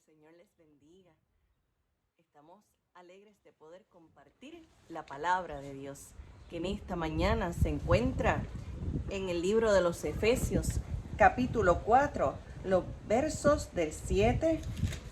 Señor les bendiga. Estamos alegres de poder compartir la palabra de Dios, que en esta mañana se encuentra en el libro de los Efesios, capítulo 4, los versos del 7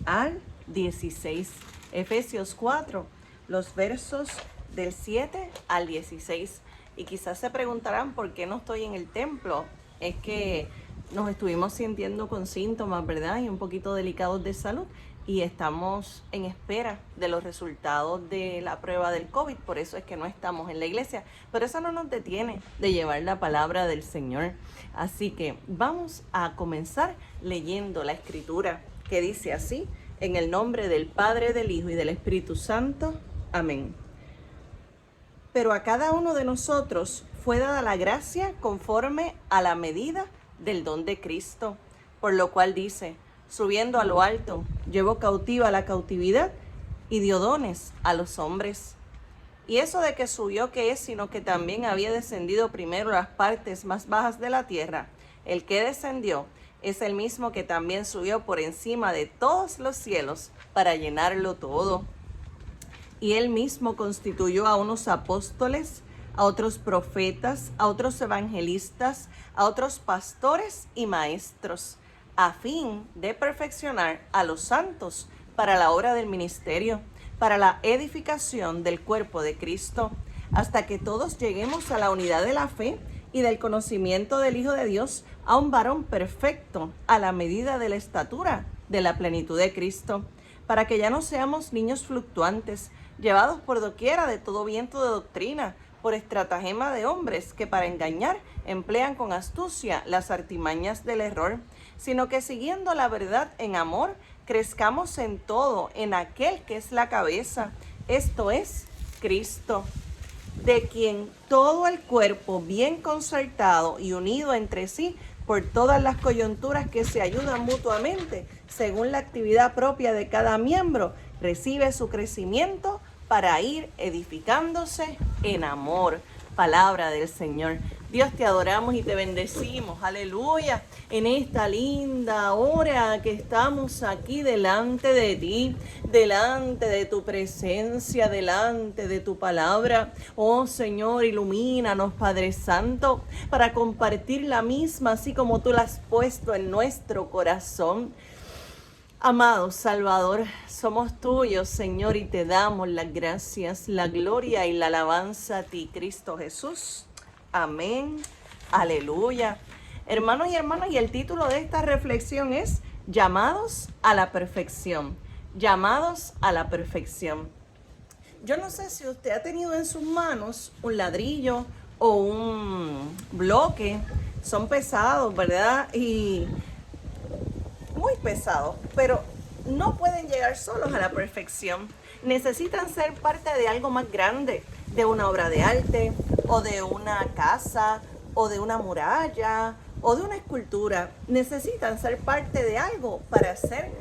al 16. Efesios 4, los versos del 7 al 16. Y quizás se preguntarán por qué no estoy en el templo. Es que nos estuvimos sintiendo con síntomas, ¿verdad? Y un poquito delicados de salud. Y estamos en espera de los resultados de la prueba del COVID. Por eso es que no estamos en la iglesia. Pero eso no nos detiene de llevar la palabra del Señor. Así que vamos a comenzar leyendo la escritura que dice así: en el nombre del Padre, del Hijo y del Espíritu Santo. Amén. Pero a cada uno de nosotros fue dada la gracia conforme a la medida del don de Cristo, por lo cual dice: subiendo a lo alto, llevó cautiva la cautividad y dio dones a los hombres. Y eso de que subió, ¿qué es? Sino que también había descendido primero a las partes más bajas de la tierra. El que descendió es el mismo que también subió por encima de todos los cielos para llenarlo todo. Y él mismo constituyó a unos apóstoles, a otros profetas, a otros evangelistas, a otros pastores y maestros, a fin de perfeccionar a los santos para la obra del ministerio, para la edificación del cuerpo de Cristo, hasta que todos lleguemos a la unidad de la fe y del conocimiento del Hijo de Dios, a un varón perfecto, a la medida de la estatura de la plenitud de Cristo, para que ya no seamos niños fluctuantes, llevados por doquiera de todo viento de doctrina, por estratagema de hombres que para engañar emplean con astucia las artimañas del error, sino que siguiendo la verdad en amor, crezcamos en todo en aquel que es la cabeza, esto es Cristo, de quien todo el cuerpo bien concertado y unido entre sí por todas las coyunturas que se ayudan mutuamente, según la actividad propia de cada miembro, recibe su crecimiento para ir edificándose en amor. Palabra del Señor. Dios, te adoramos y te bendecimos, aleluya, en esta linda hora que estamos aquí delante de ti, delante de tu presencia, delante de tu palabra. Oh Señor, ilumínanos, Padre Santo, para compartir la misma, así como tú la has puesto en nuestro corazón. Amado Salvador, somos tuyos, Señor, y te damos las gracias, la gloria y la alabanza a ti, Cristo Jesús. Amén. Aleluya. Hermanos y hermanas, y el título de esta reflexión es Llamados a la perfección. Llamados a la perfección. Yo no sé si usted ha tenido en sus manos un ladrillo o un bloque. Son pesados, ¿verdad? Y muy pesados, pero no pueden llegar solos a la perfección. Necesitan ser parte de algo más grande, de una obra de arte, o de una casa, o de una muralla, o de una escultura. Necesitan ser parte de algo para ser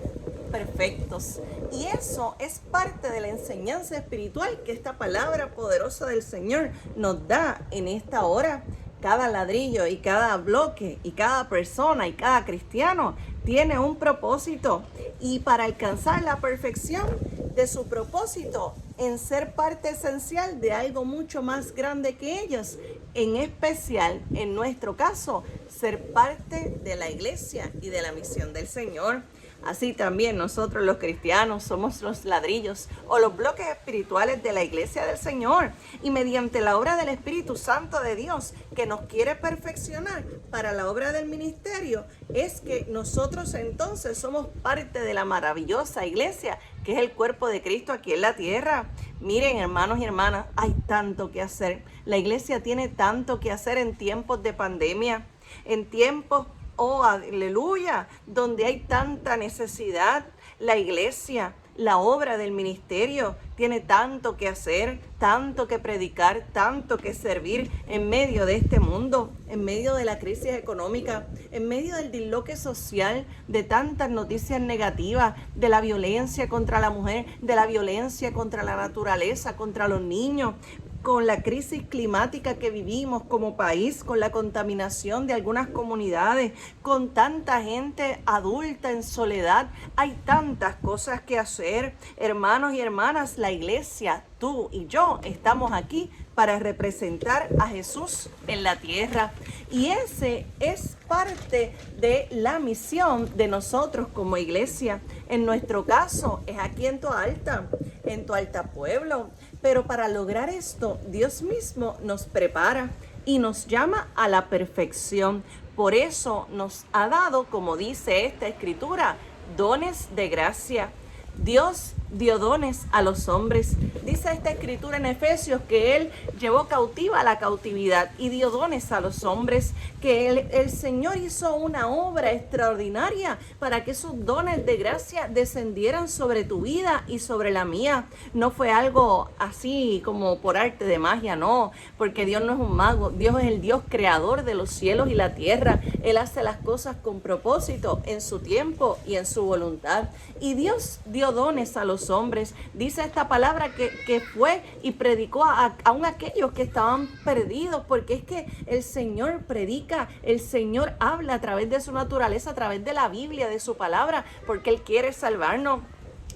perfectos. Y eso es parte de la enseñanza espiritual que esta palabra poderosa del Señor nos da en esta hora. Cada ladrillo y cada bloque y cada persona y cada cristiano tiene un propósito, y para alcanzar la perfección de su propósito en ser parte esencial de algo mucho más grande que ellos, en especial en nuestro caso, ser parte de la iglesia y de la misión del Señor. Así también nosotros los cristianos somos los ladrillos o los bloques espirituales de la iglesia del Señor, y mediante la obra del Espíritu Santo de Dios que nos quiere perfeccionar para la obra del ministerio, es que nosotros entonces somos parte de la maravillosa iglesia que es el cuerpo de Cristo aquí en la tierra. Miren, hermanos y hermanas, hay tanto que hacer. La iglesia tiene tanto que hacer en tiempos de pandemia, en tiempos, oh, aleluya, donde hay tanta necesidad. La iglesia, la obra del ministerio, tiene tanto que hacer, tanto que predicar, tanto que servir en medio de este mundo, en medio de la crisis económica, en medio del disloque social, de tantas noticias negativas, de la violencia contra la mujer, de la violencia contra la naturaleza, contra los niños. con la crisis climática que vivimos como país, con la contaminación de algunas comunidades, con tanta gente adulta en soledad. Hay tantas cosas que hacer. Hermanos y hermanas, la iglesia, tú y yo, estamos aquí para representar a Jesús en la tierra. Y ese es parte de la misión de nosotros como iglesia. En nuestro caso, es aquí en Toalta Pueblo. Pero para lograr esto, Dios mismo nos prepara y nos llama a la perfección. Por eso nos ha dado, como dice esta escritura, dones de gracia. Dios dio dones a los hombres. Dice esta escritura en Efesios que Él llevó cautiva la cautividad y dio dones a los hombres, que el Señor hizo una obra extraordinaria para que esos dones de gracia descendieran sobre tu vida y sobre la mía. No fue algo así como por arte de magia, no, porque Dios no es un mago. Dios es el Dios creador de los cielos y la tierra. Él hace las cosas con propósito, en su tiempo y en su voluntad. Y Dios dio dones a los hombres. Dice esta palabra que fue y predicó aún aquellos que estaban perdidos, porque es que el Señor predica, el Señor habla a través de su naturaleza, a través de la Biblia, de su palabra, porque Él quiere salvarnos.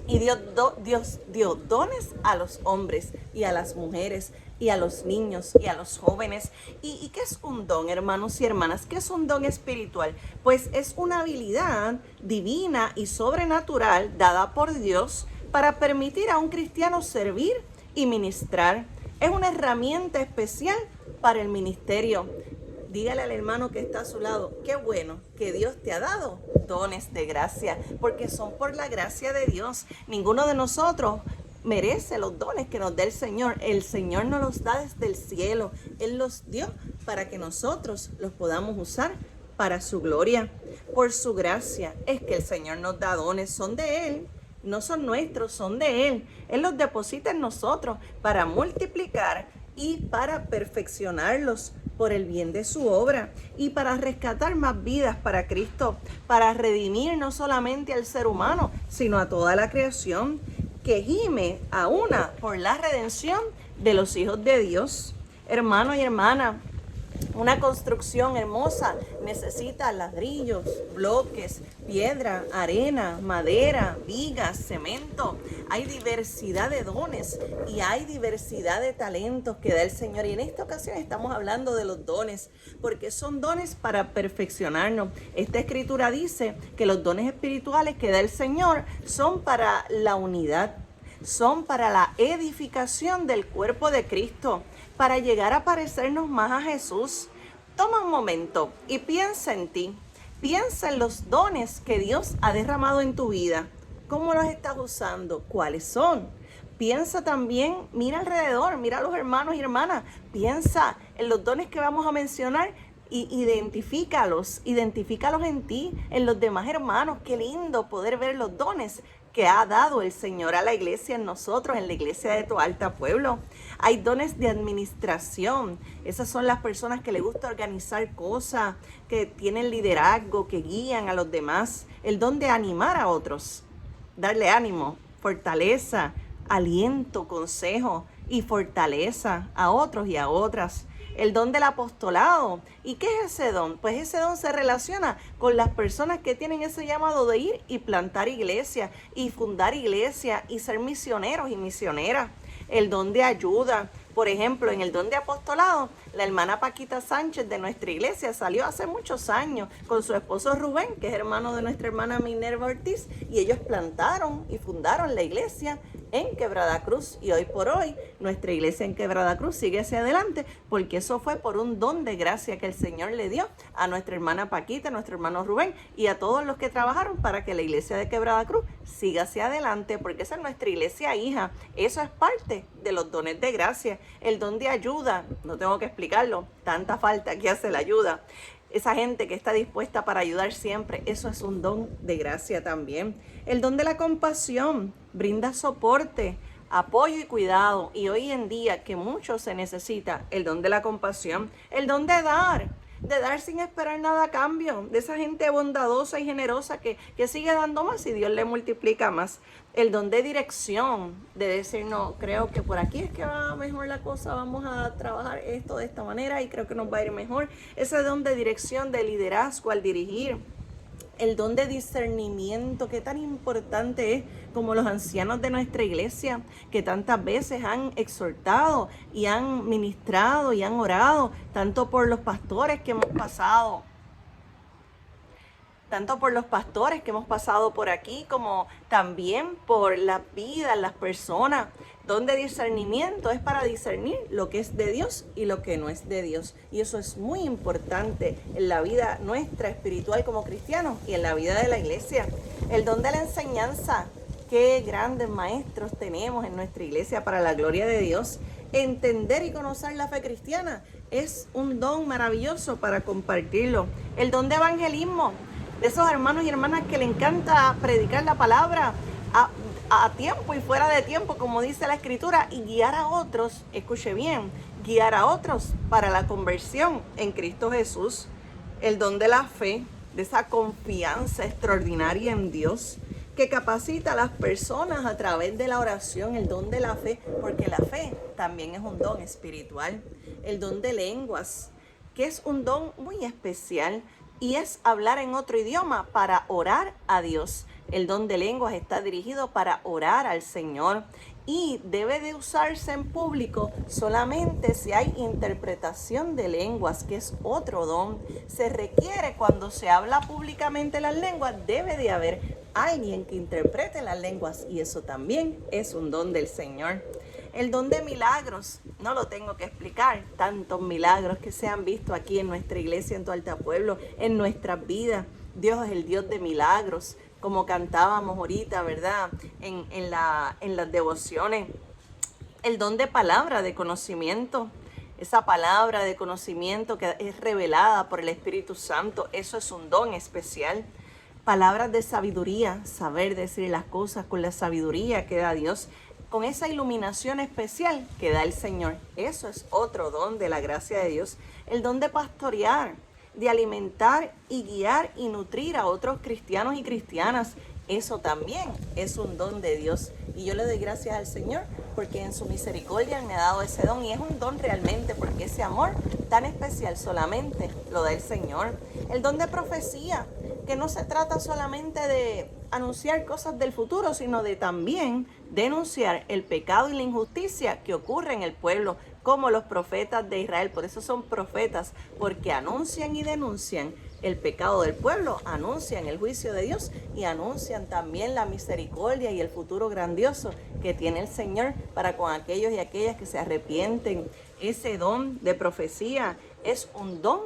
Y Dios dio dones a los hombres y a las mujeres y a los niños y a los jóvenes. ¿Y qué es un don, hermanos y hermanas? ¿Qué es un don espiritual? Pues es una habilidad divina y sobrenatural dada por Dios para permitir a un cristiano servir y ministrar. Es una herramienta especial para el ministerio. Dígale al hermano que está a su lado, qué bueno que Dios te ha dado dones de gracia, porque son por la gracia de Dios. Ninguno de nosotros merece los dones que nos da el Señor. El Señor nos los da desde el cielo. Él los dio para que nosotros los podamos usar para su gloria. Por su gracia es que el Señor nos da dones, son de Él. No son nuestros, son de Él. Él los deposita en nosotros para multiplicar y para perfeccionarlos por el bien de su obra y para rescatar más vidas para Cristo, para redimir no solamente al ser humano, sino a toda la creación que gime a una por la redención de los hijos de Dios. Hermano y hermana, una construcción hermosa necesita ladrillos, bloques, piedra, arena, madera, vigas, cemento. Hay diversidad de dones y hay diversidad de talentos que da el Señor. Y en esta ocasión estamos hablando de los dones, porque son dones para perfeccionarnos. Esta escritura dice que los dones espirituales que da el Señor son para la unidad, son para la edificación del cuerpo de Cristo, para llegar a parecernos más a Jesús. Toma un momento y piensa en ti. Piensa en los dones que Dios ha derramado en tu vida. ¿Cómo los estás usando? ¿Cuáles son? Piensa también, mira alrededor, mira a los hermanos y hermanas. Piensa en los dones que vamos a mencionar y identifícalos en ti, en los demás hermanos. Qué lindo poder ver los dones que ha dado el Señor a la iglesia en nosotros, en la iglesia de Toalta Pueblo. Hay dones de administración. Esas son las personas que les gusta organizar cosas, que tienen liderazgo, que guían a los demás. El don de animar a otros, darle ánimo, fortaleza, aliento, consejo y fortaleza a otros y a otras. El don del apostolado. ¿Y qué es ese don? Pues ese don se relaciona con las personas que tienen ese llamado de ir y plantar iglesia y fundar iglesia y ser misioneros y misioneras. El don de ayuda. Por ejemplo, en el don de apostolado, la hermana Paquita Sánchez de nuestra iglesia salió hace muchos años con su esposo Rubén, que es hermano de nuestra hermana Minerva Ortiz, y ellos plantaron y fundaron la iglesia en Quebrada Cruz. Y hoy por hoy, nuestra iglesia en Quebrada Cruz sigue hacia adelante, porque eso fue por un don de gracia que el Señor le dio a nuestra hermana Paquita, a nuestro hermano Rubén y a todos los que trabajaron para que la iglesia de Quebrada Cruz siga hacia adelante, porque esa es nuestra iglesia hija. Eso es parte de los dones de gracia. El don de ayuda, no tengo que explicarlo, tanta falta que hace la ayuda. Esa gente que está dispuesta para ayudar siempre, eso es un don de gracia también. El don de la compasión, brinda soporte, apoyo y cuidado. Y hoy en día que mucho se necesita el don de la compasión, el don de dar. de dar sin esperar nada a cambio, de esa gente bondadosa y generosa que sigue dando más y Dios le multiplica más. El don de dirección, de decir, no, creo que por aquí es que va mejor la cosa, vamos a trabajar esto de esta manera y creo que nos va a ir mejor. Ese don de dirección, de liderazgo al dirigir. El don de discernimiento, que tan importante es, como los ancianos de nuestra iglesia, que tantas veces han exhortado y han ministrado y han orado, tanto por los pastores que hemos pasado, por aquí, como también por las vidas, las personas. Don de discernimiento es para discernir lo que es de Dios y lo que no es de Dios. Y eso es muy importante en la vida nuestra espiritual como cristianos y en la vida de la iglesia. El don de la enseñanza. Qué grandes maestros tenemos en nuestra iglesia para la gloria de Dios. Entender y conocer la fe cristiana es un don maravilloso para compartirlo. El don de evangelismo, de esos hermanos y hermanas que le encanta predicar la palabra a tiempo y fuera de tiempo, como dice la Escritura, y guiar a otros, escuche bien, guiar a otros para la conversión en Cristo Jesús. El don de la fe, de esa confianza extraordinaria en Dios, que capacita a las personas a través de la oración. El don de la fe, porque la fe también es un don espiritual. El don de lenguas, que es un don muy especial, y es hablar en otro idioma para orar a Dios. El don de lenguas está dirigido para orar al Señor y debe de usarse en público solamente si hay interpretación de lenguas, que es otro don. Se requiere, cuando se habla públicamente las lenguas, debe de haber alguien que interprete las lenguas, y eso también es un don del Señor. El don de milagros, no lo tengo que explicar, tantos milagros que se han visto aquí en nuestra iglesia en Tu Altapueblo, en nuestras vidas. Dios es el Dios de milagros, como cantábamos ahorita, ¿verdad? En las devociones. El don de palabra de conocimiento, esa palabra de conocimiento que es revelada por el Espíritu Santo, eso es un don especial. Palabras de sabiduría, saber decir las cosas con la sabiduría que da Dios, con esa iluminación especial que da el Señor. Eso es otro don de la gracia de Dios. El don de pastorear, de alimentar y guiar y nutrir a otros cristianos y cristianas. Eso también es un don de Dios. Y yo le doy gracias al Señor porque en su misericordia me ha dado ese don. Y es un don realmente, porque ese amor tan especial solamente lo da el Señor. El don de profecía, que no se trata solamente de anunciar cosas del futuro, sino de también denunciar el pecado y la injusticia que ocurre en el pueblo, como los profetas de Israel. Por eso son profetas, porque anuncian y denuncian el pecado del pueblo, anuncian el juicio de Dios y anuncian también la misericordia y el futuro grandioso que tiene el Señor para con aquellos y aquellas que se arrepienten. Ese don de profecía es un don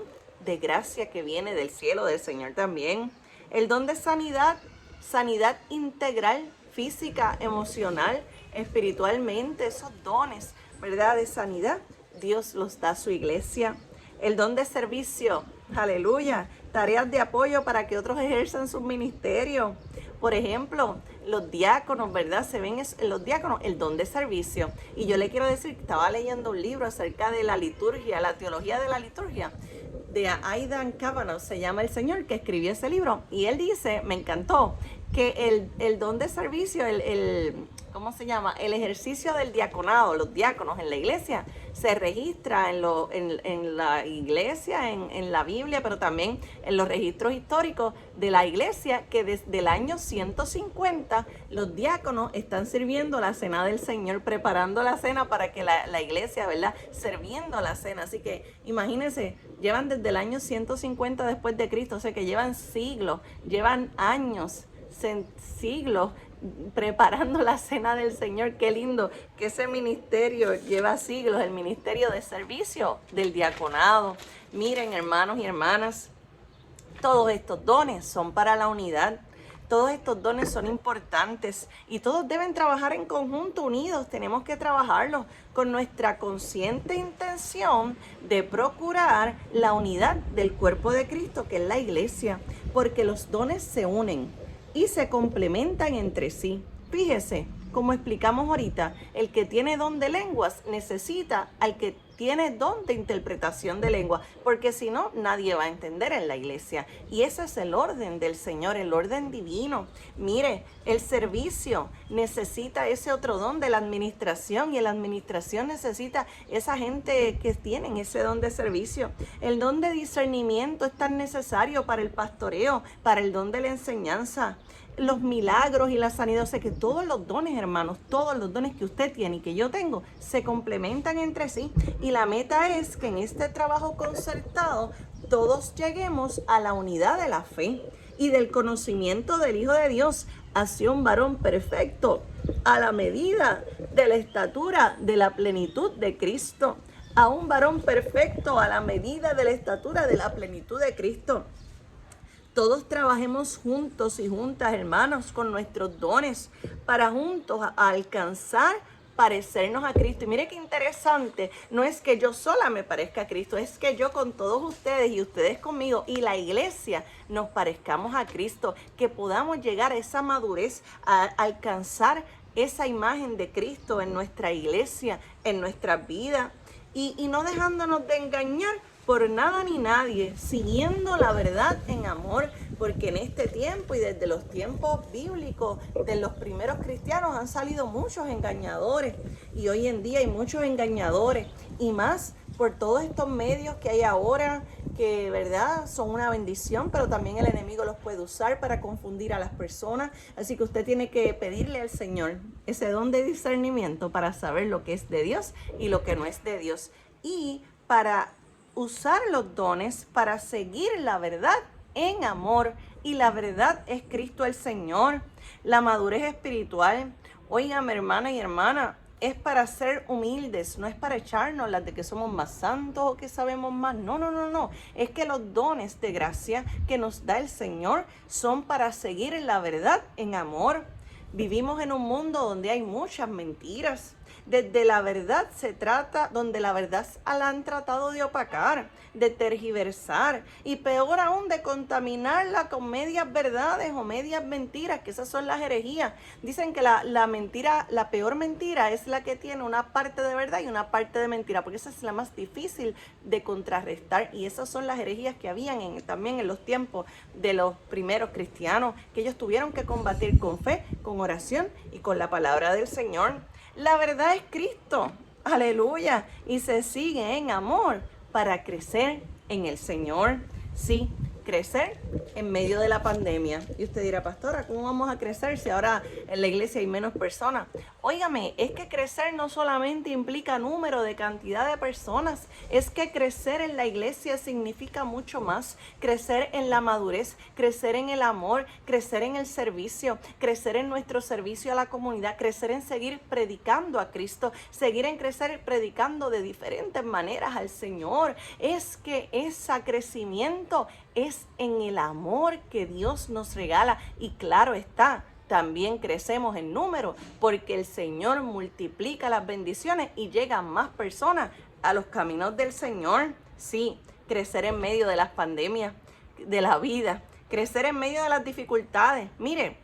de gracia que viene del cielo del Señor también. El don de sanidad, sanidad integral, física, emocional, espiritualmente, esos dones, ¿verdad?, de sanidad, Dios los da a su iglesia. El don de servicio, aleluya, tareas de apoyo para que otros ejerzan sus ministerios. Por ejemplo, los diáconos, ¿verdad? Se ven en los diáconos el don de servicio. Y yo le quiero decir que estaba leyendo un libro acerca de la liturgia, la teología de la liturgia, de Aidan Cavanaugh, se llama el señor que escribió ese libro. Y él dice, me encantó, que el don de servicio, ¿cómo se llama? El ejercicio del diaconado, los diáconos en la iglesia, se registra en la iglesia, en la Biblia, pero también en los registros históricos de la iglesia, que desde el año 150 los diáconos están sirviendo la cena del Señor, preparando la cena para que la iglesia, ¿verdad?, sirviendo la cena. Así que imagínense, llevan desde el año 150 después de Cristo, o sea que llevan siglos, llevan años, siglos preparando la cena del Señor. Qué lindo que ese ministerio lleva siglos, el ministerio de servicio del diaconado. Miren, hermanos y hermanas, todos estos dones son para la unidad. Todos estos dones son importantes y todos deben trabajar en conjunto, unidos. Tenemos que trabajarlos con nuestra consciente intención de procurar la unidad del cuerpo de Cristo, que es la iglesia, porque los dones se unen y se complementan entre sí. Fíjese, como explicamos ahorita, el que tiene don de lenguas necesita al que tiene don de interpretación de lengua, porque si no, nadie va a entender en la iglesia. Y ese es el orden del Señor, el orden divino. Mire, el servicio necesita ese otro don de la administración, y la administración necesita esa gente que tienen ese don de servicio. El don de discernimiento es tan necesario para el pastoreo, para el don de la enseñanza, los milagros y la sanidad. O sea que todos los dones, hermanos, todos los dones que usted tiene y que yo tengo, se complementan entre sí. Y la meta es que en este trabajo concertado todos lleguemos a la unidad de la fe y del conocimiento del Hijo de Dios, hacia un varón perfecto, a la medida de la estatura de la plenitud de Cristo. A un varón perfecto, a la medida de la estatura de la plenitud de Cristo. Todos trabajemos juntos y juntas, hermanos, con nuestros dones, para juntos alcanzar parecernos a Cristo. Y mire qué interesante, no es que yo sola me parezca a Cristo, es que yo con todos ustedes y ustedes conmigo y la iglesia nos parezcamos a Cristo, que podamos llegar a esa madurez, a alcanzar esa imagen de Cristo en nuestra iglesia, en nuestra vida, y no dejándonos de engañar por nada ni nadie, siguiendo la verdad en amor, porque en este tiempo y desde los tiempos bíblicos de los primeros cristianos han salido muchos engañadores, y hoy en día hay muchos engañadores, y más por todos estos medios que hay ahora, que verdad son una bendición, pero también el enemigo los puede usar para confundir a las personas. Así que usted tiene que pedirle al Señor ese don de discernimiento para saber lo que es de Dios y lo que no es de Dios, y para usar los dones para seguir la verdad en amor, y la verdad es Cristo el Señor. La madurez espiritual, óigame, hermana y hermana, es para ser humildes, no es para echarnos las de que somos más santos o que sabemos más. No. Es que los dones de gracia que nos da el Señor son para seguir la verdad en amor. Vivimos en un mundo donde hay muchas mentiras. Desde la verdad se trata, donde la verdad la han tratado de opacar, de tergiversar, y peor aún, de contaminarla con medias verdades o medias mentiras, que esas son las herejías. Dicen que la mentira, la peor mentira es la que tiene una parte de verdad y una parte de mentira, porque esa es la más difícil de contrarrestar, y esas son las herejías que habían también en los tiempos de los primeros cristianos, que ellos tuvieron que combatir con fe, con oración y con la palabra del Señor. La verdad es Cristo, aleluya, y se sigue en amor para crecer en el Señor. Sí, crecer en medio de la pandemia. Y usted dirá, pastora, ¿cómo vamos a crecer si ahora en la iglesia hay menos personas? Óigame, es que crecer no solamente implica número de cantidad de personas, es que crecer en la iglesia significa mucho más. Crecer en la madurez, crecer en el amor, crecer en el servicio, crecer en nuestro servicio a la comunidad, crecer en seguir predicando a Cristo, seguir en crecer predicando de diferentes maneras al Señor. Es que ese crecimiento es en el amor que Dios nos regala, y claro está, también crecemos en número porque el Señor multiplica las bendiciones y llegan más personas a los caminos del Señor. Sí, crecer en medio de las pandemias de la vida, crecer en medio de las dificultades. Mire,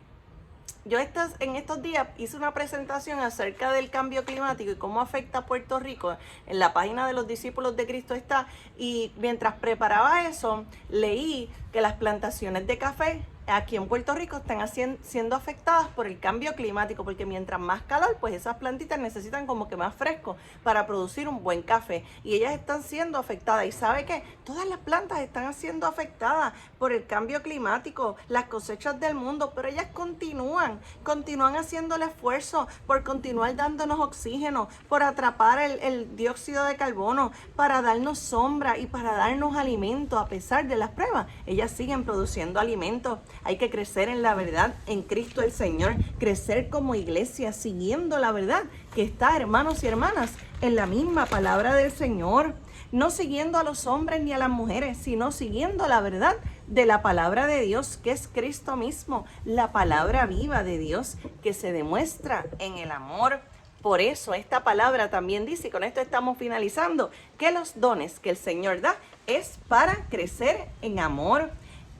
yo en estos días hice una presentación acerca del cambio climático y cómo afecta a Puerto Rico. En la página de los discípulos de Cristo está, y mientras preparaba eso, leí que las plantaciones de café aquí en Puerto Rico están siendo afectadas por el cambio climático, porque mientras más calor, pues esas plantitas necesitan como que más fresco para producir un buen café, y ellas están siendo afectadas. ¿Y sabe qué? Todas las plantas están siendo afectadas por el cambio climático, las cosechas del mundo, pero ellas continúan haciendo el esfuerzo por continuar dándonos oxígeno, por atrapar el dióxido de carbono, para darnos sombra y para darnos alimento. A pesar de las pruebas, ellas siguen produciendo alimento. Hay que crecer en la verdad en Cristo el Señor, crecer como iglesia siguiendo la verdad que está, hermanos y hermanas, en la misma palabra del Señor, no siguiendo a los hombres ni a las mujeres, sino siguiendo la verdad de la palabra de Dios, que es Cristo mismo, la palabra viva de Dios que se demuestra en el amor. Por eso esta palabra también dice, y con esto estamos finalizando, que los dones que el Señor da es para crecer en amor.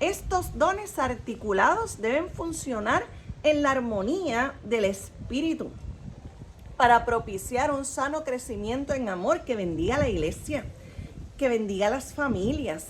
Estos dones articulados deben funcionar en la armonía del Espíritu. para propiciar un sano crecimiento en amor que bendiga a la iglesia, que bendiga a las familias,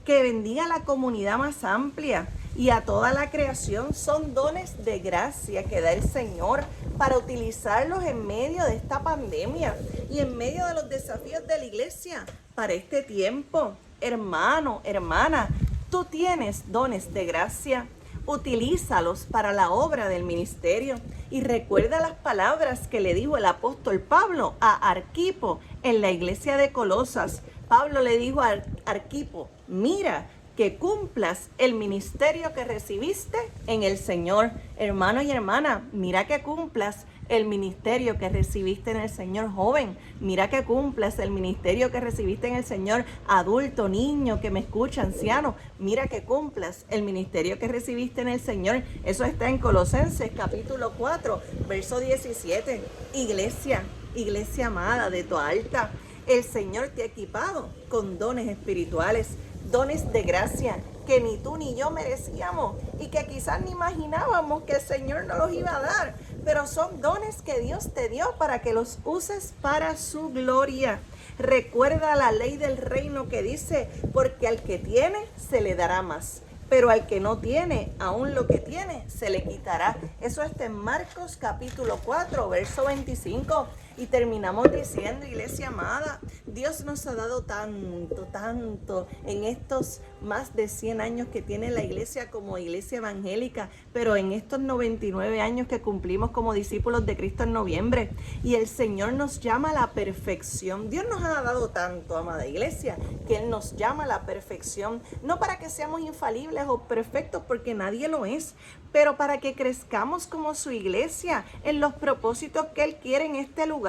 que bendiga a la comunidad más amplia y a toda la creación. Son dones de gracia que da el Señor para utilizarlos en medio de esta pandemia y en medio de los desafíos de la iglesia para este tiempo. Hermano, hermana, tú tienes dones de gracia. Utilízalos para la obra del ministerio. Y recuerda las palabras que le dijo el apóstol Pablo a Arquipo en la iglesia de Colosas. Pablo le dijo a Arquipo: mira que cumplas el ministerio que recibiste en el Señor. Hermano y hermana, mira que cumplas el ministerio que recibiste en el Señor. Joven, mira que cumplas el ministerio que recibiste en el Señor. Adulto, niño que me escucha, anciano, mira que cumplas el ministerio que recibiste en el Señor. Eso está en Colosenses capítulo 4, verso 17. Iglesia amada de Toalta, el Señor te ha equipado con dones espirituales, dones de gracia que ni tú ni yo merecíamos y que quizás ni imaginábamos que el Señor nos los iba a dar, pero son dones que Dios te dio para que los uses para su gloria. Recuerda la ley del reino que dice: porque al que tiene se le dará más, pero al que no tiene, aún lo que tiene se le quitará. Eso está en Marcos capítulo 4, verso 25. Y terminamos diciendo, iglesia amada, Dios nos ha dado tanto en estos más de 100 años que tiene la iglesia como iglesia evangélica, pero en estos 99 años que cumplimos como discípulos de Cristo en noviembre. Y el Señor nos llama a la perfección. Dios nos ha dado tanto, amada iglesia, que Él nos llama a la perfección, no para que seamos infalibles o perfectos, porque nadie lo es, pero para que crezcamos como su iglesia en los propósitos que Él quiere en este lugar,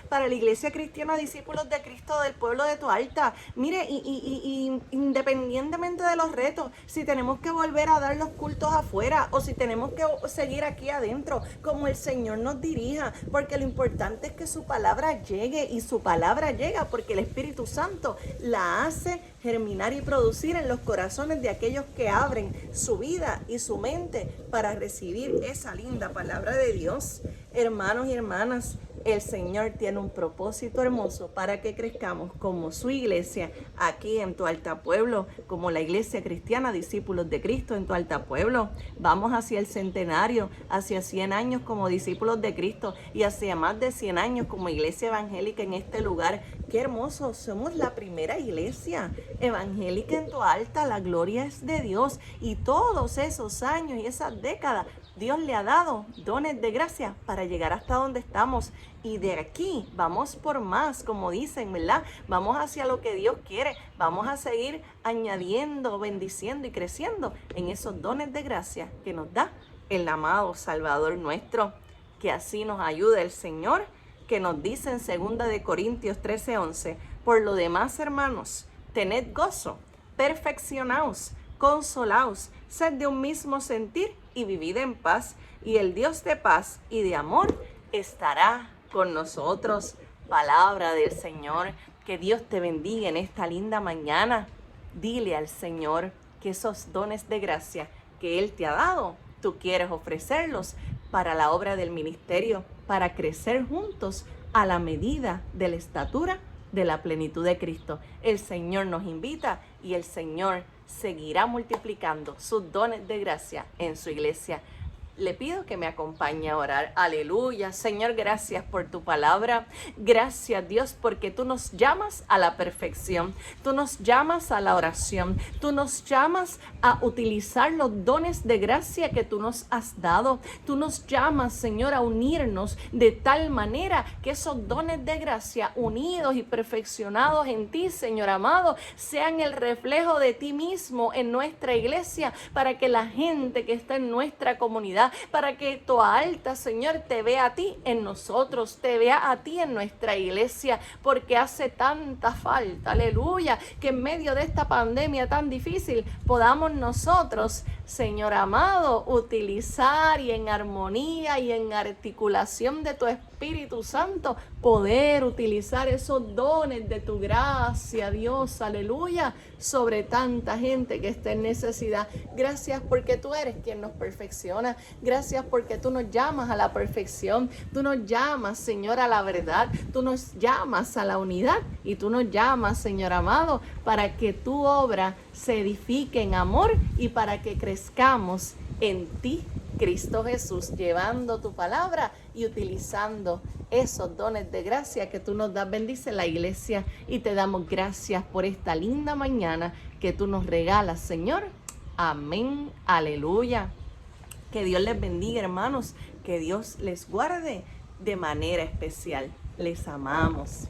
para la iglesia cristiana, discípulos de Cristo del pueblo de Toalta. Mire, y independientemente de los retos, si tenemos que volver a dar los cultos afuera o si tenemos que seguir aquí adentro, como el Señor nos dirija, porque lo importante es que su palabra llegue, y su palabra llega porque el Espíritu Santo la hace germinar y producir en los corazones de aquellos que abren su vida y su mente para recibir esa linda palabra de Dios. Hermanos y hermanas, el Señor tiene un propósito hermoso para que crezcamos como su iglesia aquí en Toalta Pueblo, como la iglesia cristiana, discípulos de Cristo en Toalta Pueblo. Vamos hacia el centenario, hacia 100 años como discípulos de Cristo y hacia más de 100 años como iglesia evangélica en este lugar. ¡Qué hermoso! Somos la primera iglesia evangélica en Toalta. La gloria es de Dios, y todos esos años y esas décadas Dios le ha dado dones de gracia para llegar hasta donde estamos. Y de aquí vamos por más, como dicen, ¿verdad? Vamos hacia lo que Dios quiere. Vamos a seguir añadiendo, bendiciendo y creciendo en esos dones de gracia que nos da el amado Salvador nuestro. Que así nos ayude el Señor, que nos dice en 2 de Corintios 13:11: por lo demás, hermanos, tened gozo, perfeccionaos, consolaos, sed de un mismo sentir y vivid en paz, y el Dios de paz y de amor estará con nosotros. Palabra del Señor. Que Dios te bendiga en esta linda mañana. Dile al Señor que esos dones de gracia que Él te ha dado, tú quieres ofrecerlos para la obra del ministerio, para crecer juntos a la medida de la estatura de la plenitud de Cristo. El Señor nos invita y el Señor seguirá multiplicando sus dones de gracia en su iglesia. Le pido que me acompañe a orar. Aleluya. Señor, gracias por tu palabra. Gracias, Dios, porque tú nos llamas a la perfección. Tú nos llamas a la oración. Tú nos llamas a utilizar los dones de gracia que tú nos has dado. Tú nos llamas, Señor, a unirnos de tal manera que esos dones de gracia, unidos y perfeccionados en ti, Señor amado, sean el reflejo de ti mismo en nuestra iglesia, para que la gente que está en nuestra comunidad, para que Toalta, Señor, te vea a ti en nosotros, te vea a ti en nuestra iglesia, porque hace tanta falta, aleluya, que en medio de esta pandemia tan difícil podamos nosotros Señor amado, utilizar y en armonía y en articulación de tu Espíritu Santo, poder utilizar esos dones de tu gracia, Dios, aleluya, sobre tanta gente que está en necesidad. Gracias porque tú eres quien nos perfecciona. Gracias porque tú nos llamas a la perfección. Tú nos llamas, Señor, a la verdad. Tú nos llamas a la unidad y tú nos llamas, Señor amado, para que tu obra se edifique en amor y para que crezcamos en ti, Cristo Jesús, llevando tu palabra y utilizando esos dones de gracia que tú nos das. Bendice la iglesia y te damos gracias por esta linda mañana que tú nos regalas, Señor. Amén, aleluya. Que Dios les bendiga, hermanos, que Dios les guarde de manera especial. Les amamos.